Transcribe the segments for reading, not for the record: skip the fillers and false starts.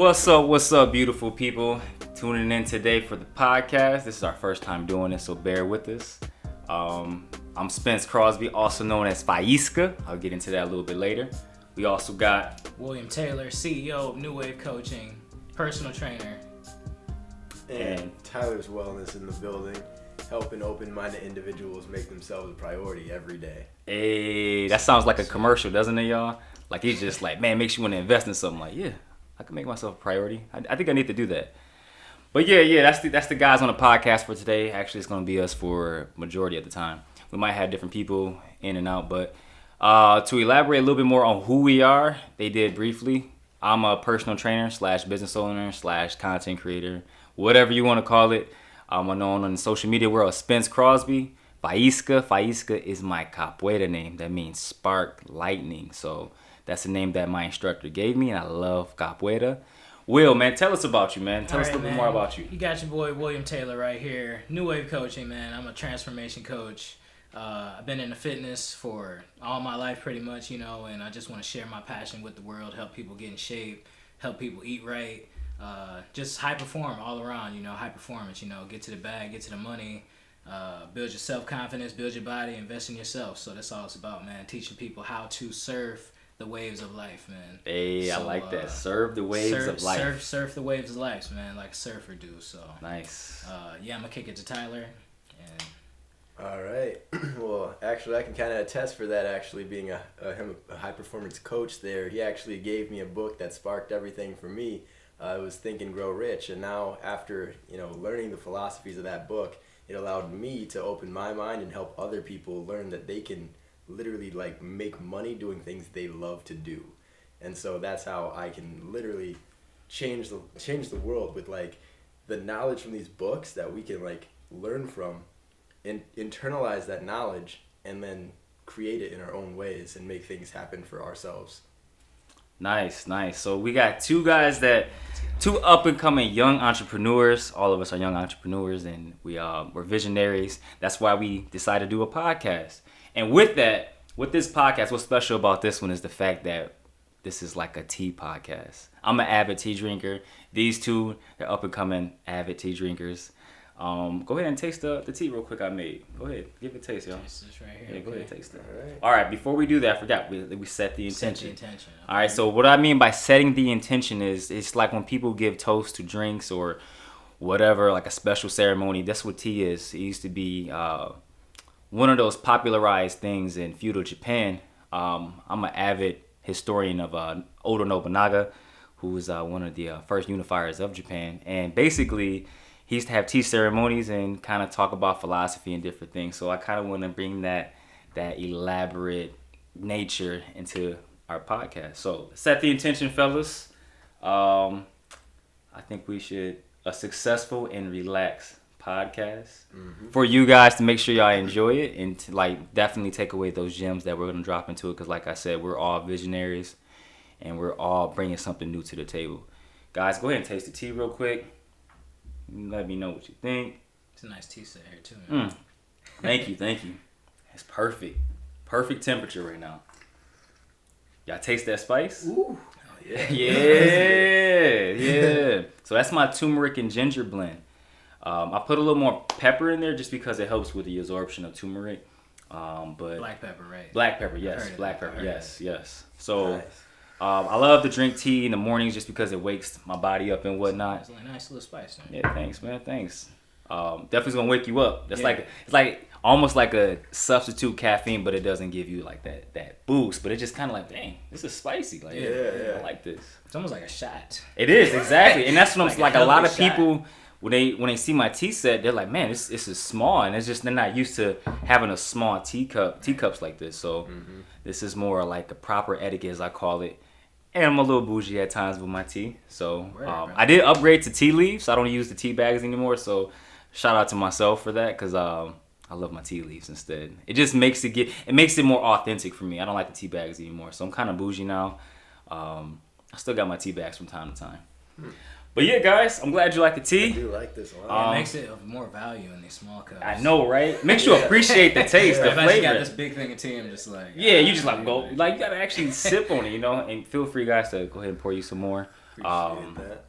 What's up, beautiful people? Tuning in today for the podcast. This is our first time doing this, so bear with us. I'm Spence Crosby, also known as Fascia. I'll get into that a little bit later. We also got William Taylor, CEO of New Wave Coaching, personal trainer. And Tyler's Wellness in the building, helping open-minded individuals make themselves a priority every day. Hey, that sounds like a commercial, doesn't it, y'all? Like he's just like, man, makes you want to invest in something. Like, yeah, I can make myself a priority. I think I need to do that. But yeah, that's the guys on the podcast for today. Actually, it's gonna be us for majority of the time. We might have different people in and out, but to elaborate a little bit more on who we are, they did briefly. I'm a personal trainer / business owner / content creator, whatever you want to call it. I'm known on the social media world as Spence Crosby. Faísca is my capoeira name. That means spark, lightning. So that's the name that my instructor gave me, and I love capoeira. Will, man, tell us about you, man. Tell us a little bit more about you. You got your boy William Taylor right here. New Wave Coaching, man. I'm a transformation coach. I've been into fitness for all my life pretty much, and I just want to share my passion with the world, help people get in shape, help people eat right, just high perform all around, high performance, get to the bag, get to the money, build your self-confidence, build your body, invest in yourself. So that's all it's about, man, teaching people how to surf the waves of life, man. Hey, so, I like that. Surf the waves of life. Surf the waves of life, man, like a surfer do. So nice. Yeah, I'm gonna kick it to Tyler. And all right. Well, actually, I can kind of attest for that. Actually, being a high performance coach, there, he actually gave me a book that sparked everything for me. It was Think and Grow Rich, and now after learning the philosophies of that book, it allowed me to open my mind and help other people learn that they can literally make money doing things they love to do. And so that's how I can literally change the world with the knowledge from these books that we can learn from and internalize that knowledge and then create it in our own ways and make things happen for ourselves. Nice. So we got two up and coming young entrepreneurs. All of us are young entrepreneurs, and we're visionaries. That's why we decided to do a podcast. And with this podcast, what's special about this one is the fact that this is like a tea podcast. I'm an avid tea drinker. These two are up and coming avid tea drinkers. Go ahead and taste the tea real quick I made. Go ahead, give it a taste, y'all. Taste this right here. Yeah, go ahead, taste it. All right. All right, before we do that, I forgot we set the intention. Okay. All right, so what I mean by setting the intention is it's like when people give toast to drinks or whatever, like a special ceremony. That's what tea is. It used to be one of those popularized things in feudal Japan. I'm an avid historian of Oda Nobunaga, who was one of the first unifiers of Japan. And basically, he used to have tea ceremonies and kind of talk about philosophy and different things. So I kind of want to bring that elaborate nature into our podcast. So set the intention, fellas. I think we should a successful and relaxed podcast for you guys to make sure y'all enjoy it and to definitely take away those gems that we're going to drop into it, because like I said, we're all visionaries and we're all bringing something new to the table. Guys, go ahead and taste the tea real quick. Let me know what you think. It's a nice tea set here too, man. Thank you. It's perfect temperature right now. Y'all taste that spice? Ooh. Oh, yeah. So that's my turmeric and ginger blend. I put a little more pepper in there just because it helps with the absorption of turmeric. But black pepper, right? Black pepper, yes. Black pepper, yes. So nice. I love to drink tea in the mornings just because it wakes my body up and whatnot. It's a nice little spice, man. Yeah, thanks, man. Thanks. Definitely gonna wake you up. It's like almost like a substitute caffeine, but it doesn't give you that boost. But it's just kind of dang, this is spicy. Yeah. I like this. It's almost like a shot. It is, exactly, and that's what I'm like. A lot of shot. people when they see my tea set, they're like, man, this is small, and it's just they're not used to having a small teacups like this. So this is more like a proper etiquette, as I call it. And I'm a little bougie at times with my tea. So I did upgrade to tea leaves. I don't use the tea bags anymore. So shout out to myself for that, because I love my tea leaves instead. It just makes it more authentic for me. I don't like the tea bags anymore. So I'm kind of bougie now. I still got my tea bags from time to time. But yeah, guys, I'm glad you like the tea. I do like this a lot. It makes it of more value in these small cups. I know, right? Makes you appreciate the taste, the If I flavor. got this big thing of tea, I'm just like... Yeah, you just go, you gotta actually sip on it, and feel free, guys, to go ahead and pour you some more. Appreciate that.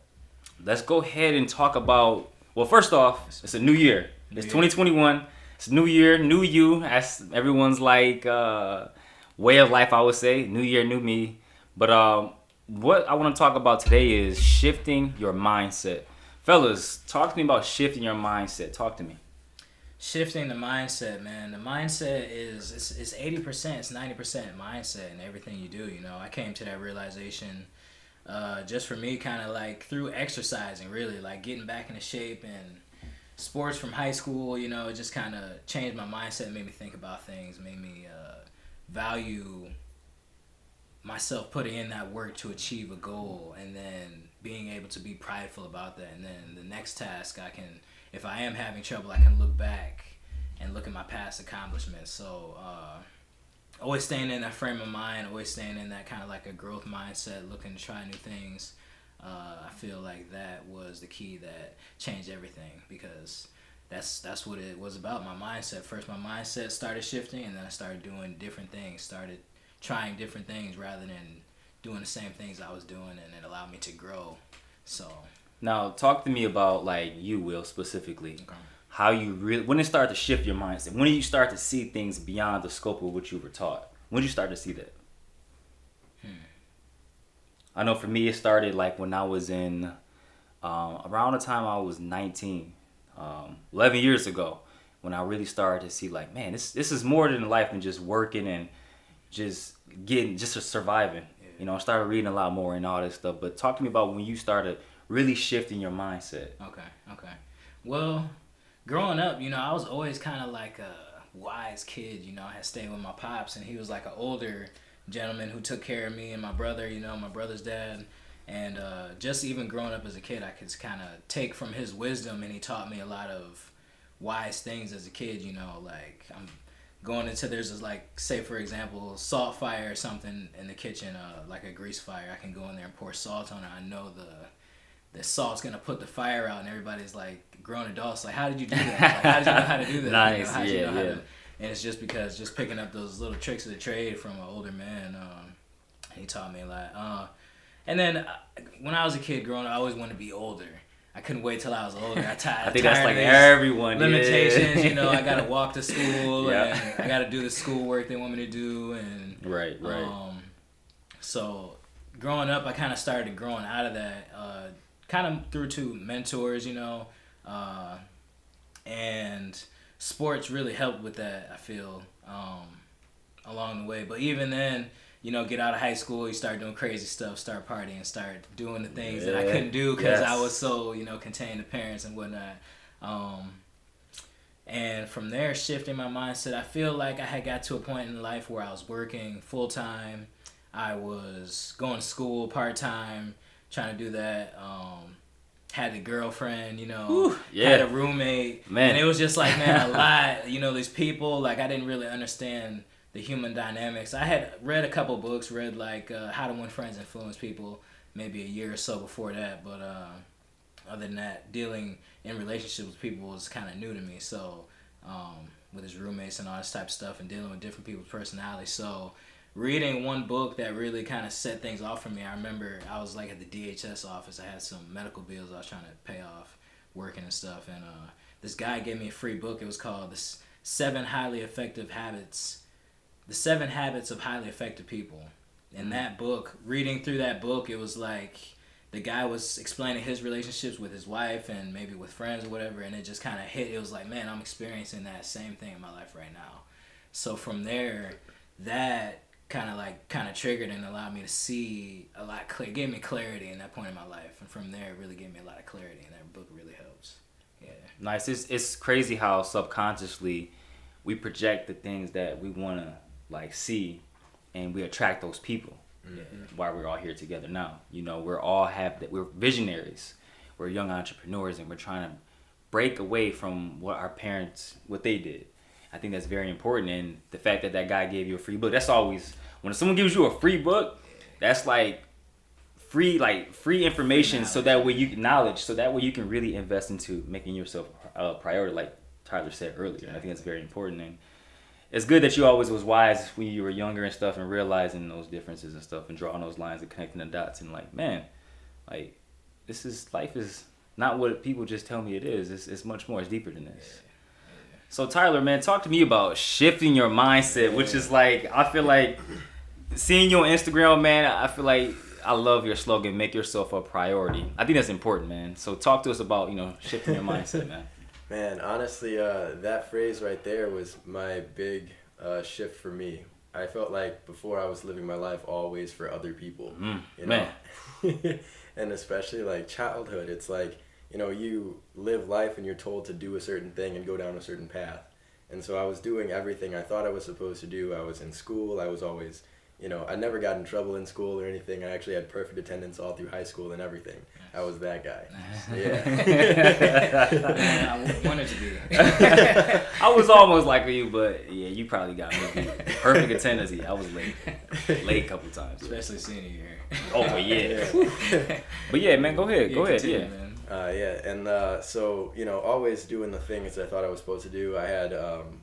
Let's go ahead and talk about. Well, first off, it's a new year. It's 2021. It's a new year, new you. That's everyone's like way of life, I would say. New year, new me. But what I want to talk about today is shifting your mindset. Fellas, talk to me about shifting your mindset. Talk to me. Shifting the mindset, man. The mindset is it's 80%, it's 90% mindset in everything you do. You know, I came to that realization just for me, kind of like through exercising, really, like getting back into shape and sports from high school. You know, it just kind of changed my mindset, made me think about things, made me value myself putting in that work to achieve a goal, and then being able to be prideful about that. And then the next task, I can, if I am having trouble, I can look back and look at my past accomplishments. So always staying in that frame of mind, always staying in that kind of like a growth mindset, looking to try new things. I feel like that was the key that changed everything, because that's what it was about, my mindset. First, my mindset started shifting, and then I started doing different things, started trying different things rather than doing the same things I was doing, and it allowed me to grow. So now talk to me about like you, Will, specifically. okay. How you really, when it started to shift your mindset, when did you start to see things beyond the scope of what you were taught? When did you start to see that? I know for me it started like when I was in around the time I was 19, 11 years ago, when I really started to see like, man, this is more than life than just working and just surviving. Yeah. You know, I started reading a lot more and all this stuff. But talk to me about when you started really shifting your mindset. Okay. Well, growing up, you know, I was always kind of like a wise kid. You know, I had stayed with my pops, and he was like an older gentleman who took care of me and my brother, you know, my brother's dad. And just even growing up as a kid, I could kind of take from his wisdom, and he taught me a lot of wise things as a kid. You know, like I'm going into, there's this, like, say for example, salt fire or something in the kitchen, like a grease fire. I can go in there and pour salt on it. I know the salt's gonna put the fire out, and everybody's like, grown adults, like, how did you do that? Like, how did you know how to do that? Nice, you know, how'd you know how yeah. to, and it's just because just picking up those little tricks of the trade from an older man. He taught me a lot. And then when I was a kid growing up, I always wanted to be older. I couldn't wait till I was older. I think that's like everyone. Limitations, yeah. you know. I gotta walk to school, Yeah. and I gotta do the schoolwork they want me to do, and Right. so growing up, I kind of started growing out of that, kind of through two mentors, you know, and sports really helped with that, I feel, along the way. But even then, you know, get out of high school, you start doing crazy stuff, start partying, start doing the things that I couldn't do because I was so, you know, contained to parents and whatnot. And from there, shifting my mindset, I feel like I had got to a point in life where I was working full time. I was going to school part time, trying to do that. Had a girlfriend, you know, had a roommate. Man. And it was just like, man, a lot, you know, these people, like, I didn't really understand the human dynamics. I had read a couple books, read like How to Win Friends, Influence People, maybe a year or so before that. But other than that, dealing in relationships with people was kind of new to me. So with his roommates and all this type of stuff, and dealing with different people's personalities. So reading one book that really kind of set things off for me. I remember I was like at the DHS office. I had some medical bills I was trying to pay off, working and stuff. And this guy gave me a free book. It was called The 7 Habits of Highly Effective People. And that book, reading through that book, it was like the guy was explaining his relationships with his wife and maybe with friends or whatever, and it just kind of hit. It was like, man, I'm experiencing that same thing in my life right now. So from there, that kind of triggered and allowed me to see a lot clear. Gave me clarity in that point in my life, and from there, it really gave me a lot of clarity. And that book really helps. Yeah. Nice. It's crazy how subconsciously we project the things that we want to like see, and we attract those people. Mm-hmm. Why we're all here together now. You know, we're visionaries, we're young entrepreneurs, and we're trying to break away from what they did. I think that's very important. And the fact that guy gave you a free book, that's always, when someone gives you a free book, that's like free information, so that way you can really invest into making yourself a priority, like Tyler said earlier. And I think that's very important. And it's good that you always was wise when you were younger and stuff, and realizing those differences and stuff, and drawing those lines and connecting the dots, and like, man, Like, life is not what people just tell me it is. It's much more. It's deeper than this. So Tyler, man, talk to me about shifting your mindset, which is like, I feel like seeing you on Instagram, man, I feel like I love your slogan, make yourself a priority. I think that's important, man. So talk to us about, shifting your mindset, man. Man, honestly, that phrase right there was my big shift for me. I felt like before I was living my life always for other people, Man. And especially like childhood, it's like, you live life and you're told to do a certain thing and go down a certain path. And so I was doing everything I thought I was supposed to do. I was in school. I was always, I never got in trouble in school or anything. I actually had perfect attendance all through high school and everything. I was that guy. Yeah. I wanted to be. I was almost like you, but yeah, you probably got me. Perfect attendance. Yeah, I was late a couple times. Especially senior year. Oh, yeah. But yeah, man, go ahead. Continue, Yeah. man. So, always doing the things I thought I was supposed to do. I had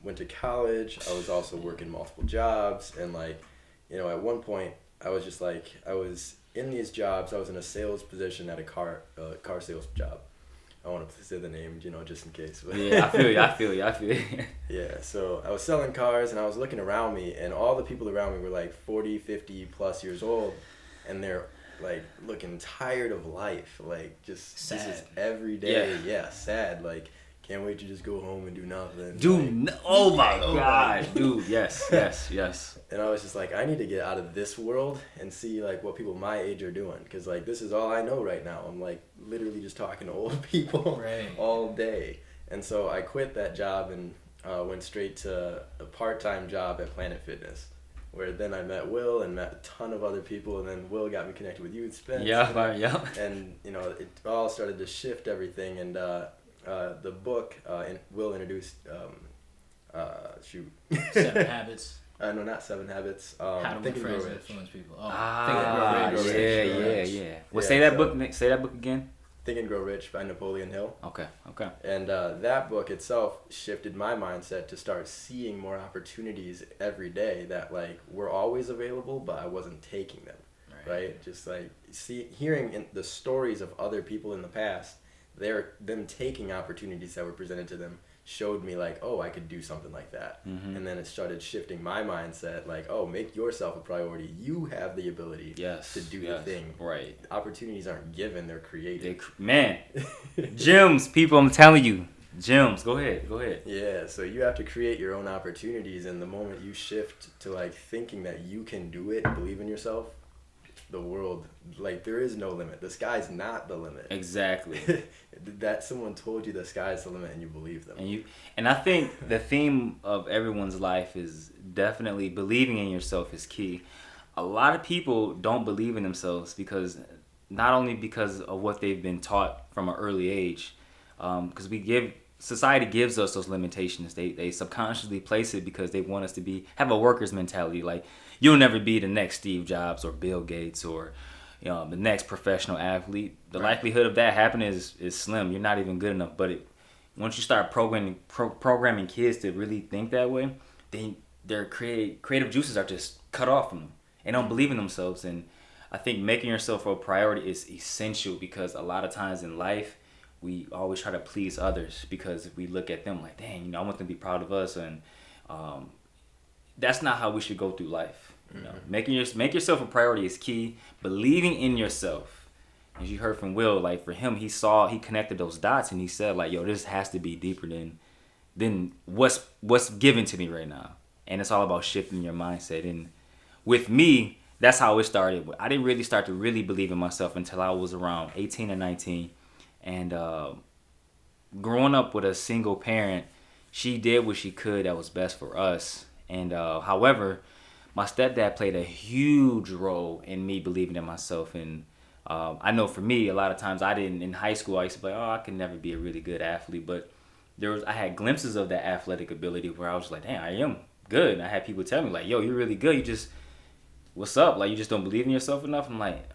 went to college. I was also working multiple jobs. And, at one point, I was just like, I was in these jobs. I was in a sales position at a car sales job. I want to say the name, just in case. But Yeah, I feel you. Yeah, so I was selling cars, and I was looking around me, and all the people around me were like 40, 50 plus years old, and they're like looking tired of life, like just sad. This is every day. Yeah, sad. Like, can't wait to just go home and do nothing. Oh my gosh, dude. Yes. And I was just like, I need to get out of this world and see like what people my age are doing, because like this is all I know right now. I'm like literally just talking to old people all day. And so I quit that job and went straight to a part-time job at Planet Fitness, where then I met Will and met a ton of other people, and then Will got me connected with you and Spence. Yeah. And it all started to shift everything. And the book Will introduced 7 Habits. No, not 7 Habits. How to Think Win and Grow Friends and Rich. Influence People. Yeah. Well, say that book again. Think and Grow Rich by Napoleon Hill. Okay. And that book itself shifted my mindset to start seeing more opportunities every day that like were always available, but I wasn't taking them. Right? Just like hearing the stories of other people in the past, them taking opportunities that were presented to them showed me like, oh, I could do something like that. Mm-hmm. And then it started shifting my mindset like, oh, make yourself a priority. You have the ability to do the thing. Right. Opportunities aren't given, they're created. Man, gems, people, I'm telling you. Gems, go ahead. Yeah, so you have to create your own opportunities, and the moment you shift to like thinking that you can do it, believe in yourself, the world, like there is no limit. The sky's not the limit. Exactly. That someone told you the sky's the limit and you believe them. And I think the theme of everyone's life is definitely believing in yourself is key. A lot of people don't believe in themselves not only because of what they've been taught from an early age, because society gives us those limitations. They subconsciously place it because they want us to have a worker's mentality. Like, you'll never be the next Steve Jobs or Bill Gates or the next professional athlete. The likelihood of that happening is slim. You're not even good enough. But once you start programming kids to really think that way, then their creative juices are just cut off from them. They don't believe in themselves. And I think making yourself a priority is essential, because a lot of times in life, we always try to please others because we look at them like, dang, I want them to be proud of us. And that's not how we should go through life. Make yourself a priority is key. Believing in yourself, as you heard from Will, like for him, he connected those dots and he said like, yo, this has to be deeper than what's given to me right now. And it's all about shifting your mindset. And with me, that's how it started. I didn't really start to really believe in myself until I was around 18 or 19. And growing up with a single parent, she did what she could that was best for us. And however, my stepdad played a huge role in me believing in myself. And I know for me, a lot of times in high school, I used to be like, oh, I can never be a really good athlete. But I had glimpses of that athletic ability where I was like, damn, I am good. And I had people tell me like, yo, you're really good. What's up? Like, you just don't believe in yourself enough? I'm like,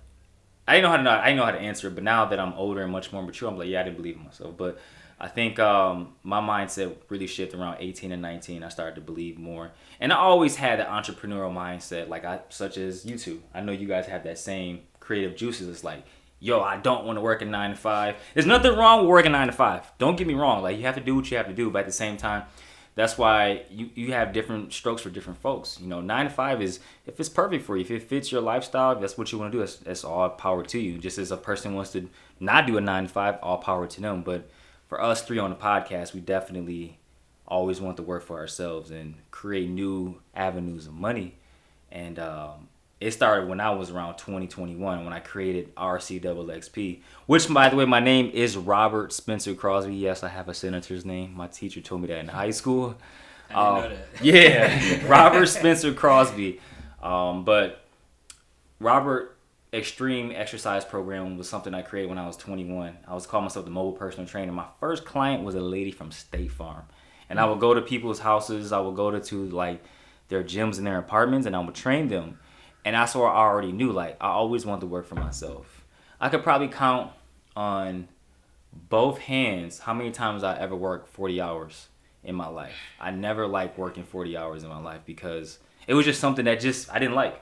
I didn't know how to answer it. But now that I'm older and much more mature, I'm like, yeah, I didn't believe in myself. But I think my mindset really shifted around 18 and 19. I started to believe more. And I always had the entrepreneurial mindset, such as you two. I know you guys have that same creative juices. It's like, yo, I don't want to work a 9 to 5. There's nothing wrong with working 9 to 5. Don't get me wrong. Like, you have to do what you have to do, but at the same time, that's why you have different strokes for different folks. 9 to 5 is, if it's perfect for you, if it fits your lifestyle, if that's what you want to do, that's all power to you. Just as a person wants to not do a 9 to 5, all power to them. But for us three on the podcast, we definitely always want to work for ourselves and create new avenues of money. And it started when I was around 2021 when I created RCXXP, which, by the way, my name is Robert Spencer Crosby. Yes, I have a senator's name. My teacher told me that in high school. I didn't know that. Yeah, Robert Spencer Crosby. But Robert Extreme Exercise Program was something I created when I was 21. I was calling myself the mobile personal trainer. My first client was a lady from State Farm. And I would go to people's houses. I would go to like their gyms and their apartments, and I would train them. And that's what I already knew. Like, I always wanted to work for myself. I could probably count on both hands how many times I ever worked 40 hours in my life. I never liked working 40 hours in my life because it was just something that I didn't like.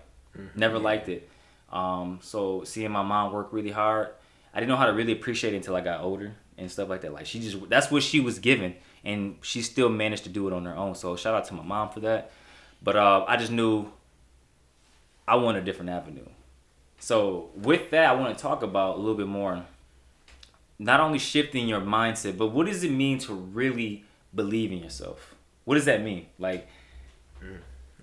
Never liked it. So seeing my mom work really hard, I didn't know how to really appreciate it until I got older and stuff like that. Like, that's what she was given, and she still managed to do it on her own. So shout out to my mom for that. But I just knew I want a different avenue. So with that, I want to talk about a little bit more, not only shifting your mindset, but what does it mean to really believe in yourself? What does that mean? Like,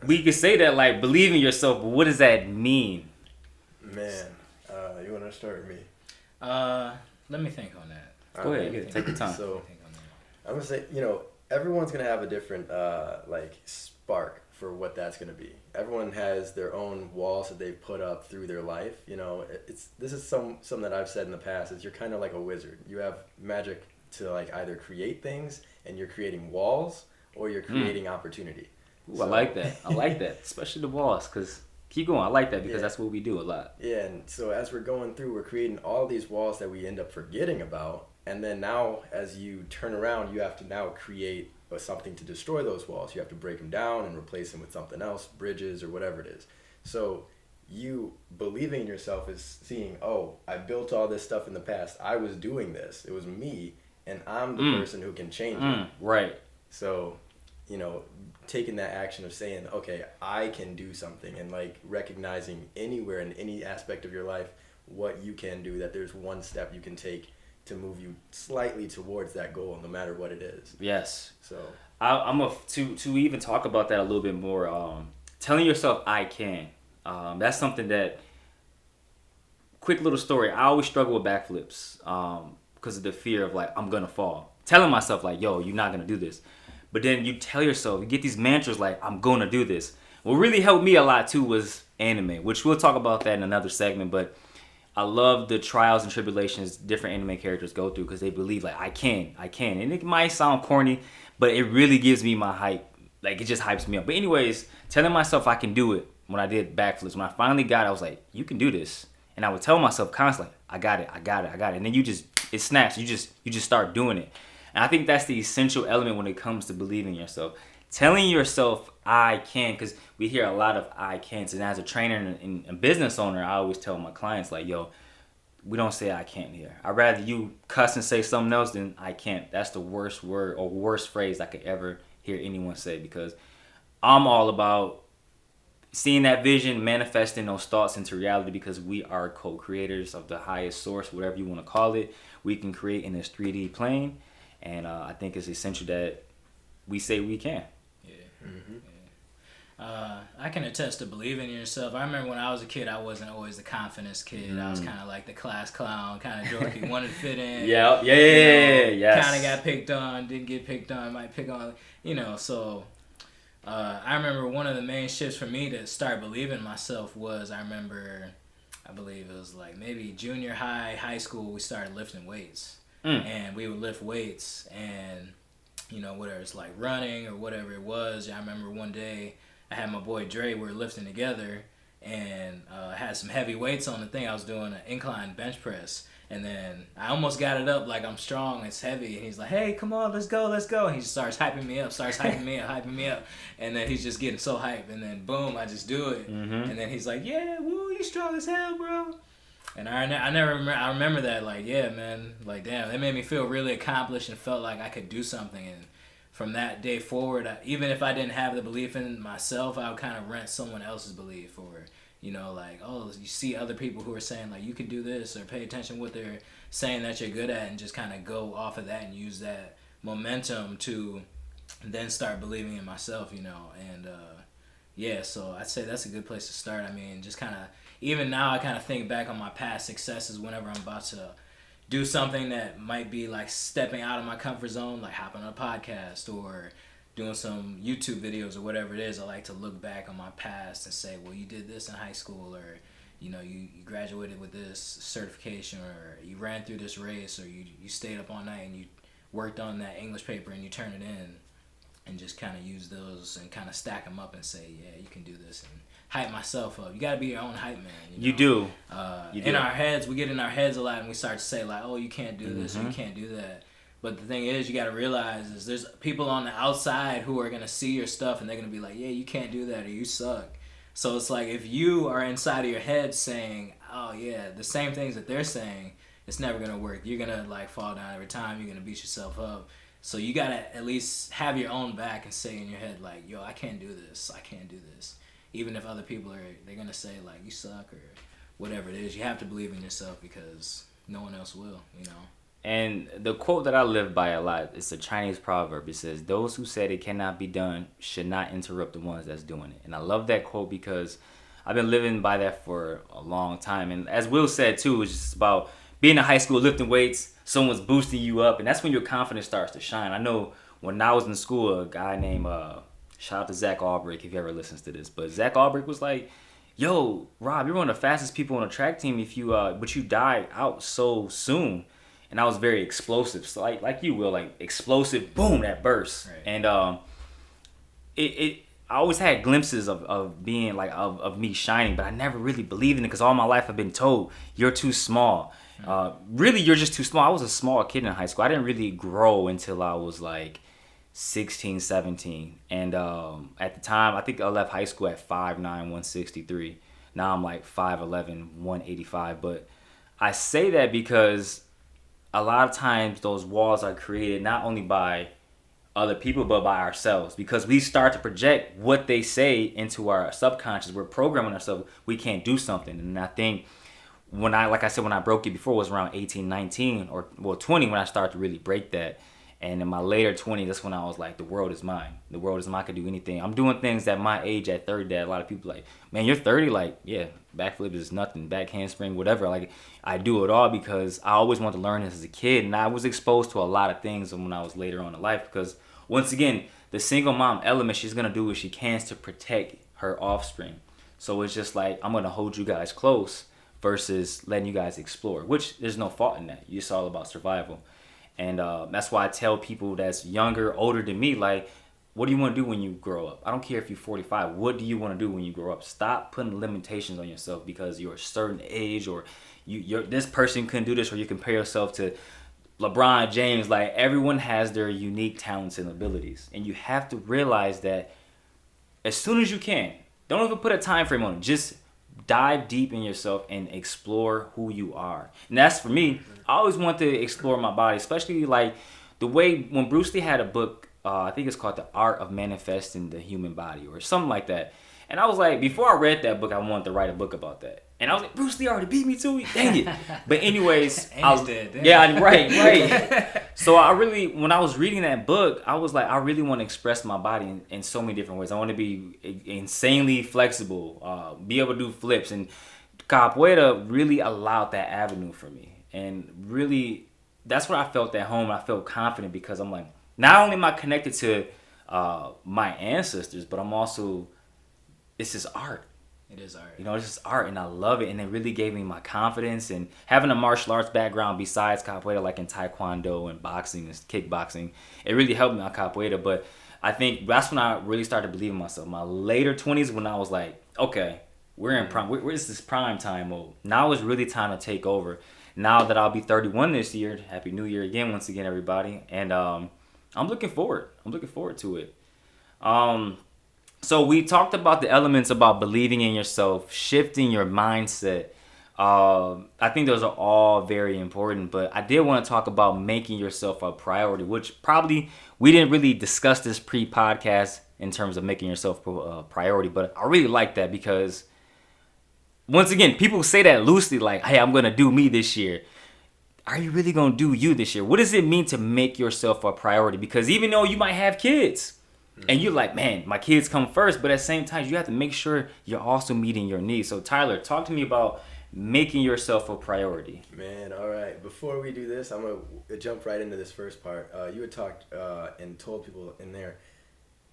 we could say that, like, believe in yourself, but what does that mean? Man, you want to start with me? Let me think on that. Go ahead, take your time. So, I'm going to say, everyone's going to have a different, spark for what that's going to be. Everyone has their own walls that they've put up through their life. This is something that I've said in the past, is you're kind of like a wizard. You have magic to, like, either create things, and you're creating walls, or you're creating opportunity. Ooh, so, I like that, especially the walls, because keep going. I like that because that's what we do a lot. Yeah, and so as we're going through, we're creating all these walls that we end up forgetting about, and then now as you turn around, you have to now create something to destroy those walls. You have to break them down and replace them with something else, bridges or whatever it is. So you believing in yourself is seeing, oh, I built all this stuff in the past. I was doing this. It was me, and I'm the person who can change it. Right. So, taking that action of saying, okay, I can do something, and like recognizing anywhere in any aspect of your life what you can do, that there's one step you can take to move you slightly towards that goal, no matter what it is. Yes. So to even talk about that a little bit more. Telling yourself I can. That's something that. Quick little story. I always struggle with backflips because of the fear of, like, I'm gonna fall. Telling myself, like, yo, you're not gonna do this. But then you tell yourself, you get these mantras like, I'm gonna do this. What really helped me a lot too was anime, which we'll talk about that in another segment. But I love the trials and tribulations different anime characters go through because they believe, like, I can. And it might sound corny, but it really gives me my hype. Like, it just hypes me up. But anyways, telling myself I can do it when I did backflips. When I finally got it, I was like, you can do this. And I would tell myself constantly, I got it. And then it snaps. You just start doing it. And I think that's the essential element when it comes to believing in yourself. Telling yourself I can, because we hear a lot of I can'ts. And as a trainer and a business owner, I always tell my clients, like, yo, we don't say I can't here. I'd rather you cuss and say something else than I can't. That's the worst word or worst phrase I could ever hear anyone say, because I'm all about seeing that vision, manifesting those thoughts into reality, because we are co-creators of the highest source, whatever you want to call it. We can create in this 3D plane. And I think it's essential that we say we can. Yeah. Mm-hmm. Yeah. I can attest to believing in yourself. I remember when I was a kid, I wasn't always the confidence kid. I was kind of like the class clown, kind of dorky, wanted to fit in. Yes. Kind of got picked on, didn't get picked on, might pick on, So I remember one of the main shifts for me to start believing in myself was, I believe it was like maybe junior high school, we started lifting weights. And we would lift weights, and whether it's like running or whatever it was. I remember one day I had my boy Dre, we were lifting together, and had some heavy weights on the thing. I was doing an incline bench press, and then I almost got it up like I'm strong, it's heavy, and he's like, hey, come on, let's go, and he just starts hyping me up, and then he's just getting so hyped, and then boom, I just do it, and then he's like, yeah, woo, you strong as hell, bro. And I remember that, like, yeah, man, like, damn, it made me feel really accomplished and felt like I could do something. And from that day forward, even if I didn't have the belief in myself, I would kind of rent someone else's belief, or, you know, like, oh, you see other people who are saying, like, you can do this, or pay attention to what they're saying that you're good at, and just kind of go off of that and use that momentum to then start believing in myself, you know. And yeah, so I'd say that's a good place to start. I mean, just kind of, even now I kind of think back on my past successes whenever I'm about to do something that might be like stepping out of my comfort zone, like hopping on a podcast or doing some YouTube videos or whatever it is. I like to look back on my past and say, well, you did this in high school, or, you know, you graduated with this certification, or you ran through this race, or you stayed up all night and you worked on that English paper and you turned it in. And just kind of use those and kind of stack them up and say, yeah, you can do this, and hype myself up. You got to be your own hype man. You do. In our heads, we get in our heads a lot, and we start to say, like, oh, you can't do this, or you can't do that. But the thing is, you got to realize is there's people on the outside who are going to see your stuff, and they're going to be like, yeah, you can't do that, or you suck. So it's like, if you are inside of your head saying, oh, yeah, the same things that they're saying, it's never going to work. You're going to, like, fall down every time. You're going to beat yourself up. So you gotta at least have your own back and say in your head, like, yo, I can't do this. I can't do this. Even if other people they're gonna say, like, you suck or whatever it is. You have to believe in yourself because no one else will, you know. And the quote that I live by a lot, it's a Chinese proverb. It says, those who said it cannot be done should not interrupt the ones that's doing it. And I love that quote because I've been living by that for a long time. And as Will said, too, it's just about being in high school, lifting weights, someone's boosting you up, and that's when your confidence starts to shine. I know when I was in school, a guy named, shout out to Zach Albrecht if he ever listens to this, but Zach Albrecht was like, yo, Rob, you're one of the fastest people on the track team but you died out so soon. And I was very explosive, so like you will, like explosive, boom, that burst. Right. And I always had glimpses of being like of me shining, but I never really believed in it because all my life I've been told you're too small. Really, you're just too small. I was a small kid in high school. I didn't really grow until I was like 16, 17. And at the time, I think I left high school at 5'9", 163. Now I'm like 5'11", 185. But I say that because a lot of times those walls are created not only by other people, but by ourselves. Because we start to project what they say into our subconscious. We're programming ourselves. We can't do something. And I think when I broke it before, it was around 18, 19, or 20 when I started to really break that. And in my later 20s, that's when I was like, the world is mine. The world is mine. I can do anything. I'm doing things at my age at 30 that a lot of people like, man, you're 30? Like, yeah, backflip is nothing. Back handspring, whatever. Like, I do it all because I always wanted to learn this as a kid. And I was exposed to a lot of things when I was later on in life because, once again, the single mom element, she's going to do what she can to protect her offspring. So it's just like, I'm going to hold you guys close versus letting you guys explore, which there's no fault in that. It's all about survival. And that's why I tell people that's younger, older than me, like, what do you want to do when you grow up? I don't care if you're 45. What do you want to do when you grow up? Stop putting limitations on yourself because you're a certain age, or you're this person couldn't do this, or you compare yourself to LeBron James. Like, everyone has their unique talents and abilities. And you have to realize that as soon as you can, don't even put a time frame on it. Just dive deep in yourself and explore who you are. And that's for me. I always want to explore my body, especially like the way when Bruce Lee had a book, I think it's called The Art of Manifesting the Human Body or something like that. And I was like, before I read that book, I wanted to write a book about that. And I was like, Bruce Lee already beat me to it. Dang it. But anyways, right. So when I was reading that book, I was like, I really want to express my body in so many different ways. I want to be insanely flexible, be able to do flips. And Capoeira really allowed that avenue for me. And really, that's where I felt at home. I felt confident because I'm like, not only am I connected to my ancestors, but I'm also, this is art. It is art. You know, it's just art, and I love it. And it really gave me my confidence. And having a martial arts background besides capoeira, like in taekwondo and boxing and kickboxing, it really helped me on capoeira. But I think that's when I really started to believe in myself. My later 20s, when I was like, okay, we're in prime. Where's this prime time mode? Now is really time to take over. Now that I'll be 31 this year, Happy New Year again, once again, everybody. And I'm looking forward. I'm looking forward to it. So we talked about the elements about believing in yourself, shifting your mindset, I think those are all very important, but I did want to talk about making yourself a priority, which probably we didn't really discuss this pre-podcast in terms of making yourself a priority, but I really like that because once again, people say that loosely, like, hey, I'm going to do me this year. Are you really going to do you this year? What does it mean to make yourself a priority? Because even though you might have kids and you're like, man, my kids come first, but at the same time, you have to make sure you're also meeting your needs. So Tyler, talk to me about making yourself a priority. Man, all right. Before we do this, I'm going to jump right into this first part. You had talked and told people in there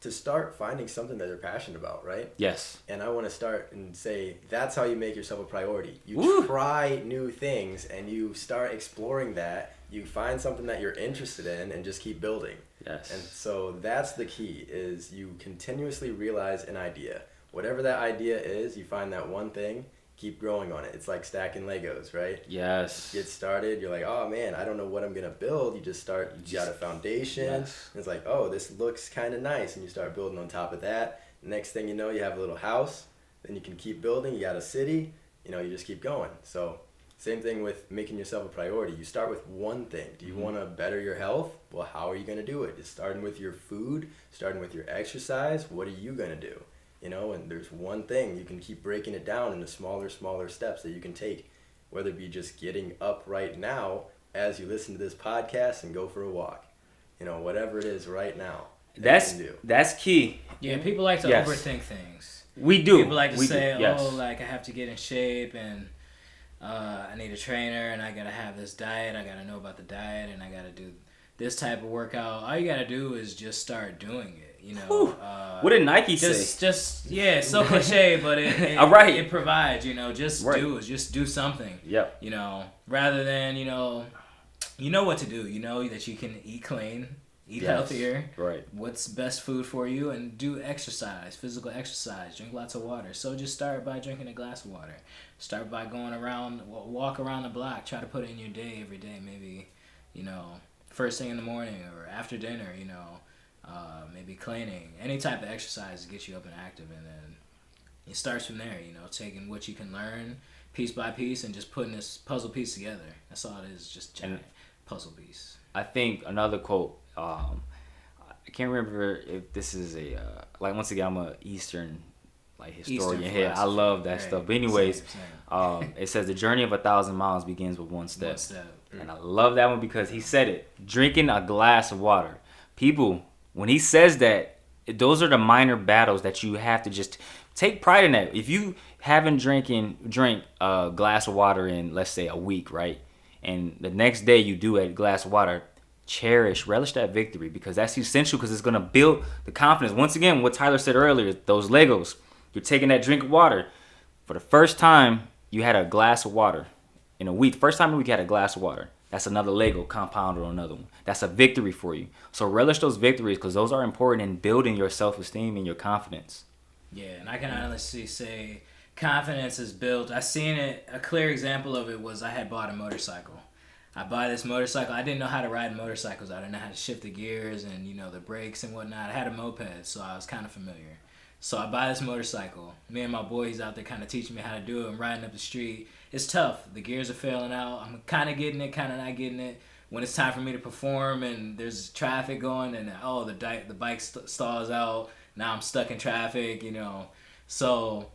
to start finding something that they're passionate about, right? Yes. And I want to start and say that's how you make yourself a priority. You Woo. try new things and you start exploring that. You find something that you're interested in and just keep building. Yes. And so that's the key, is you continuously realize an idea. Whatever that idea is, you find that one thing, keep growing on it. It's like stacking Legos, right? Yes. Get started, you're like, oh man, I don't know what I'm gonna build. You just start, you got a foundation. Yes. And it's like, oh, this looks kind of nice, and you start building on top of that. Next thing you know, you have a little house. Then you can keep building. You got a city. You know, you just keep going. So same thing with making yourself a priority. You start with one thing. Do you want to better your health? Well, how are you going to do it? It's starting with your food, starting with your exercise. What are you going to do? You know, and there's one thing. You can keep breaking it down into smaller steps that you can take, whether it be just getting up right now as you listen to this podcast and go for a walk. You know, whatever it is right now. That's key. Yeah, people like to overthink things. We do. People like to say, yes. oh, like I have to get in shape and I need a trainer and I got to have this diet. I got to know about the diet and I got to do this type of workout. All you got to do is just start doing it. You know, what did Nike say? It's so cliche, but it provides, you know, just do something. Yep. You know, rather than, you know what to do. You know that you can eat clean, eat healthier. Right. What's best food for you, and do exercise, physical exercise, drink lots of water. So just start by drinking a glass of water. Start by walk around the block. Try to put it in your day every day. Maybe, you know, first thing in the morning or after dinner, you know. Maybe cleaning, any type of exercise to get you up and active, and then it starts from there, you know, taking what you can learn piece by piece and just putting this puzzle piece together. That's all it is, just giant puzzle piece. I think another quote, I can't remember if this is like, once again, I'm a Eastern historian here. I love that stuff. But anyways, same. It says the journey of 1,000 miles begins with one step. And I love that one because he said it, drinking a glass of water. People, when he says that, those are the minor battles that you have to just take pride in that. If you haven't drank a glass of water in, let's say, a week, right? And the next day you do a glass of water, relish that victory, because that's essential, because it's going to build the confidence. Once again, what Tyler said earlier, those Legos, you're taking that drink of water. For the first time you had a glass of water in a week, first time in a week you had a glass of water. That's another Lego compounded on another one. That's a victory for you. So relish those victories, because those are important in building your self-esteem and your confidence. Yeah, and I can honestly say confidence is built. I seen it. A clear example of it was I had bought a motorcycle. I buy this motorcycle. I didn't know how to ride motorcycles. I didn't know how to shift the gears and, you know, the brakes and whatnot. I had a moped, so I was kind of familiar. So I buy this motorcycle. Me and my boys out there kind of teaching me how to do it. I'm riding up the street. It's tough. The gears are failing out. I'm kind of getting it, kind of not getting it. When it's time for me to perform and there's traffic going and, the bike stalls out. Now I'm stuck in traffic, you know. So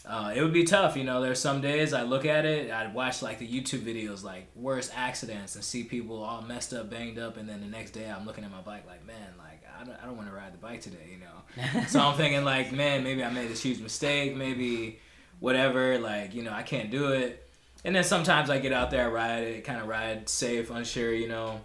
it would be tough, you know. There's some days I look at it, I'd watch like the YouTube videos, like worst accidents, and see people all messed up, banged up, and then the next day I'm looking at my bike like, man, like I don't want to ride the bike today, you know. So I'm thinking like, man, maybe I made this huge mistake, maybe whatever, like, you know, I can't do it. And then sometimes I get out there, I ride it, kind of ride safe, unsure, you know.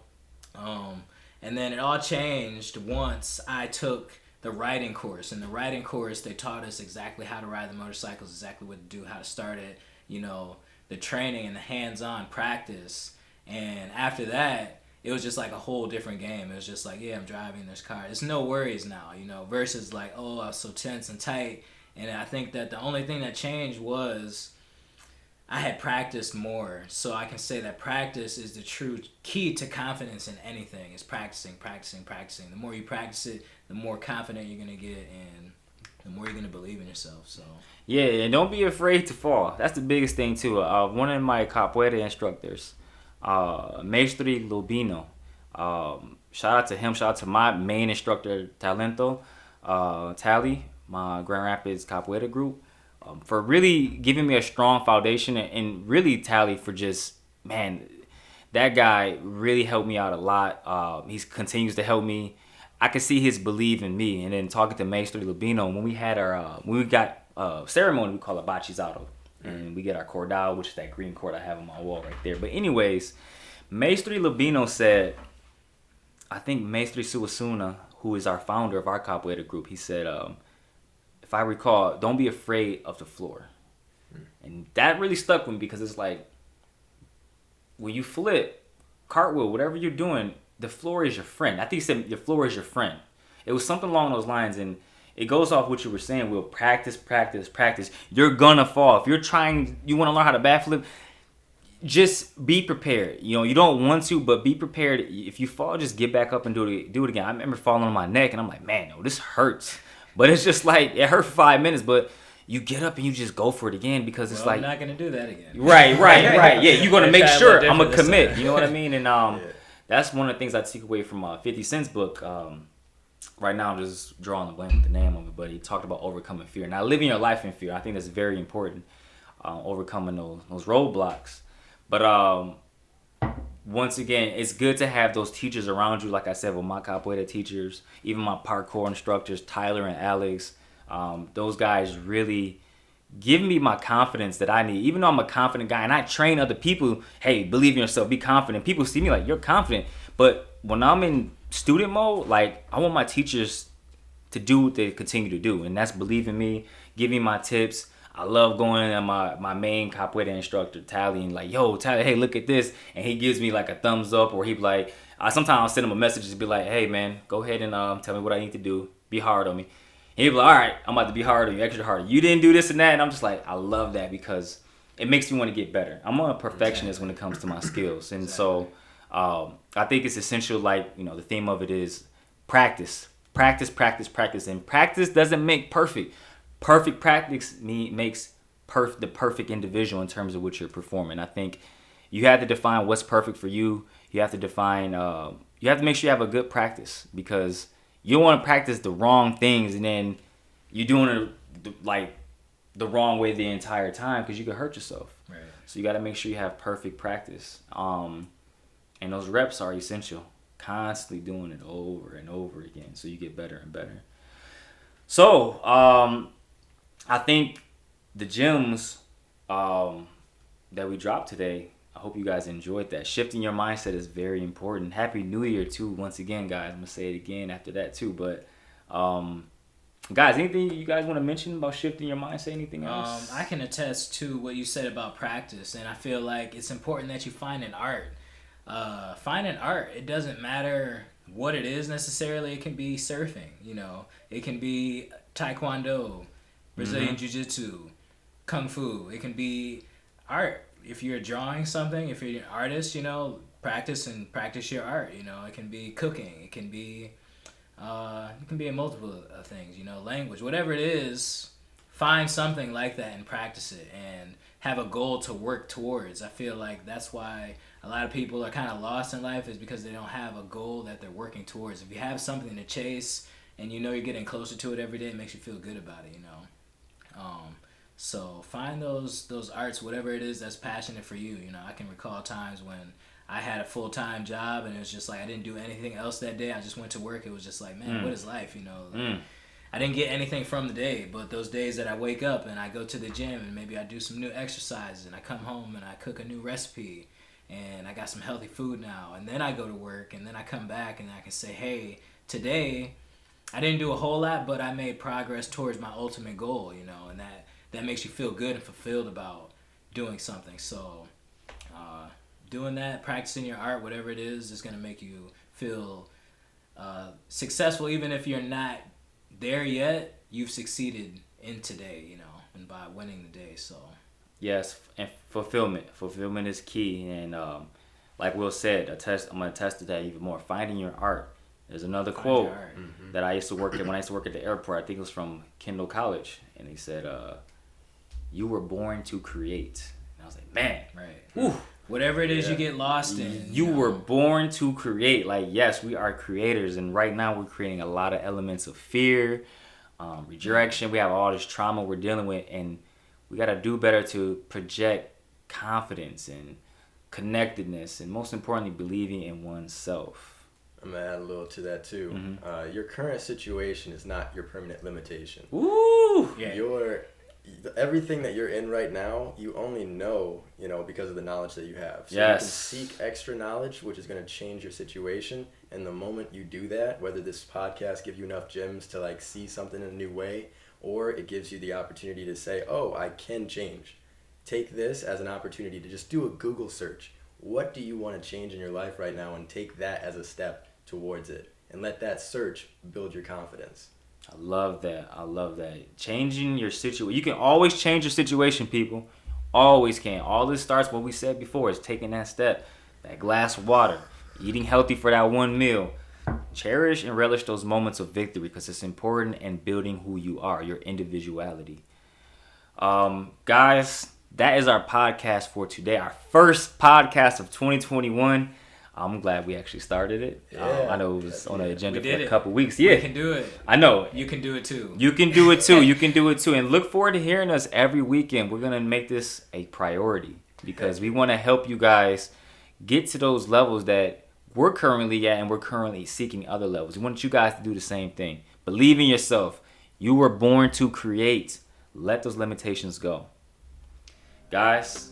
And then it all changed once I took the riding course. In the riding course, they taught us exactly how to ride the motorcycles, exactly what to do, how to start it, you know, the training and the hands-on practice. And after that, it was just like a whole different game. It was just like, yeah, I'm driving, there's cars. There's no worries now, you know, versus like, oh, I was so tense and tight. And I think that the only thing that changed was I had practiced more. So I can say that practice is the true key to confidence in anything, is practicing. The more you practice it, the more confident you're going to get, and the more you're gonna believe in yourself. So Yeah, and don't be afraid to fall. That's the biggest thing too. One of my capoeira instructors, Maestri Lubino. Shout out to him. Shout out to my main instructor, Talento, Tally, my Grand Rapids capoeira group, for really giving me a strong foundation, and really Tally for just, man, that guy really helped me out a lot. He continues to help me. I could see his belief in me. And then talking to Maestri Lubino, when we had our when we got ceremony, we call it Bachizato, and we get our cordal, which is that green cord I have on my wall right there. But anyways, Maestri Lubino said, I think Maestri Suasuna, who is our founder of our capoeira group, he said, if I recall, don't be afraid of the floor. And that really stuck with me, because it's like, when you flip, cartwheel, whatever you're doing, the floor is your friend. I think he said your floor is your friend. It was something along those lines, and it goes off what you were saying. We'll practice. You're gonna fall. If you're trying, you want to learn how to backflip, just be prepared. You know, you don't want to, but be prepared. If you fall, just get back up and do it again. I remember falling on my neck, and I'm like, man, no, this hurts. But it's just like, it hurt for 5 minutes, but you get up and you just go for it again, because it's like, I'm not gonna do that again. Right. Yeah, you're gonna make sure I'm gonna commit. Time. You know what I mean? And that's one of the things I take away from 50 Cent's book. Right now, I'm just drawing a blank with the name of it, but he talked about overcoming fear. Now, living your life in fear, I think that's very important. Overcoming those roadblocks. But once again, it's good to have those teachers around you. Like I said, with my capoeira teachers, even my parkour instructors, Tyler and Alex, those guys really give me my confidence that I need. Even though I'm a confident guy and I train other people, hey, believe in yourself, be confident. People see me like, you're confident. But when I'm in student mode, like, I want my teachers to do what they continue to do, and that's believe in me, give me my tips. I love going to my main capoeira instructor, Tally, and like, yo, Tally, hey, look at this. And he gives me like a thumbs up, or he be like, sometimes I'll send him a message and be like, hey, man, go ahead and tell me what I need to do. Be hard on me. And he'd be like, all right, I'm about to be hard on you, extra hard. You didn't do this and that. And I'm just like, I love that, because it makes me want to get better. I'm a perfectionist when it comes to my skills. And so I think it's essential, like, you know, the theme of it is practice. And practice doesn't make perfect. Perfect practice makes the perfect individual in terms of what you're performing. I think you have to define what's perfect for you. You have to define, you have to make sure you have a good practice, because you don't want to practice the wrong things and then you're doing it like the wrong way the entire time, because you could hurt yourself. Right. So you got to make sure you have perfect practice. And those reps are essential. Constantly doing it over and over again, so you get better and better. So I think the gems that we dropped today, I hope you guys enjoyed that. Shifting your mindset is very important. Happy New Year too, once again, guys. I'm gonna say it again after that too. But guys, anything you guys want to mention about shifting your mindset? Anything else? I can attest to what you said about practice, and I feel like it's important that you find an art. Find an art. It doesn't matter what it is necessarily. It can be surfing, you know. It can be taekwondo, Brazilian jiu-jitsu, kung fu. It can be art. If you're drawing something, if you're an artist, you know, practice your art. You know, it can be cooking. It can be in multiple things. You know, language, whatever it is. Find something like that and practice it, and have a goal to work towards. I feel like that's why a lot of people are kind of lost in life, is because they don't have a goal that they're working towards. If you have something to chase and you know you're getting closer to it every day, it makes you feel good about it, you know. So find those arts, whatever it is that's passionate for you. You know, I can recall times when I had a full-time job and it was just like I didn't do anything else that day. I just went to work. It was just like, man, what is life, you know? Like, I didn't get anything from the day, but those days that I wake up and I go to the gym and maybe I do some new exercises and I come home and I cook a new recipe and I got some healthy food now, and then I go to work and then I come back and I can say, hey, today I didn't do a whole lot, but I made progress towards my ultimate goal, you know, and that makes you feel good and fulfilled about doing something. So doing that, practicing your art, whatever it is going to make you feel successful. Even if you're not there yet, you've succeeded in today, you know, and by winning the day. So yes, and fulfillment is key. And like Will said, I'm gonna attest to that even more. Finding your art There's another quote that I used to work at when I used to work at the airport. I think it was from Kendall College, and he said, "You were born to create." And I was like, man, right. Ooh. Whatever it is you get lost in. You were born to create. Like, yes, we are creators. And right now we're creating a lot of elements of fear, rejection. We have all this trauma we're dealing with. And we got to do better to project confidence and connectedness. And most importantly, believing in oneself. I'm going to add a little to that, too. Mm-hmm. Your current situation is not your permanent limitation. Ooh! Yeah. Everything that you're in right now, you only know, because of the knowledge that you have. So yes. You can seek extra knowledge, which is going to change your situation. And the moment you do that, whether this podcast gives you enough gems to like see something in a new way, or it gives you the opportunity to say, oh, I can change. Take this as an opportunity to just do a Google search. What do you want to change in your life right now? And take that as a step towards it. And let that search build your confidence. I love that. Changing your situation. You can always change your situation, people. Always can. All this starts, what we said before, is taking that step. That glass of water. Eating healthy for that one meal. Cherish and relish those moments of victory because it's important in building who you are, your individuality. Guys, that is our podcast for today. Our first podcast of 2021. I'm glad we actually started it. Yeah, I know it was on the agenda for a it. couple weeks. Yeah, we can do it. I know. You can do it too. You can do it too. You can do it too. And look forward to hearing us every weekend. We're going to make this a priority because we want to help you guys get to those levels that we're currently at and we're currently seeking other levels. We want you guys to do the same thing. Believe in yourself. You were born to create. Let those limitations go. Guys,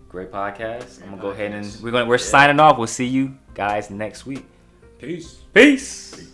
great podcast. I'm gonna go ahead and we're signing off. We'll see you guys next week. Peace. Peace.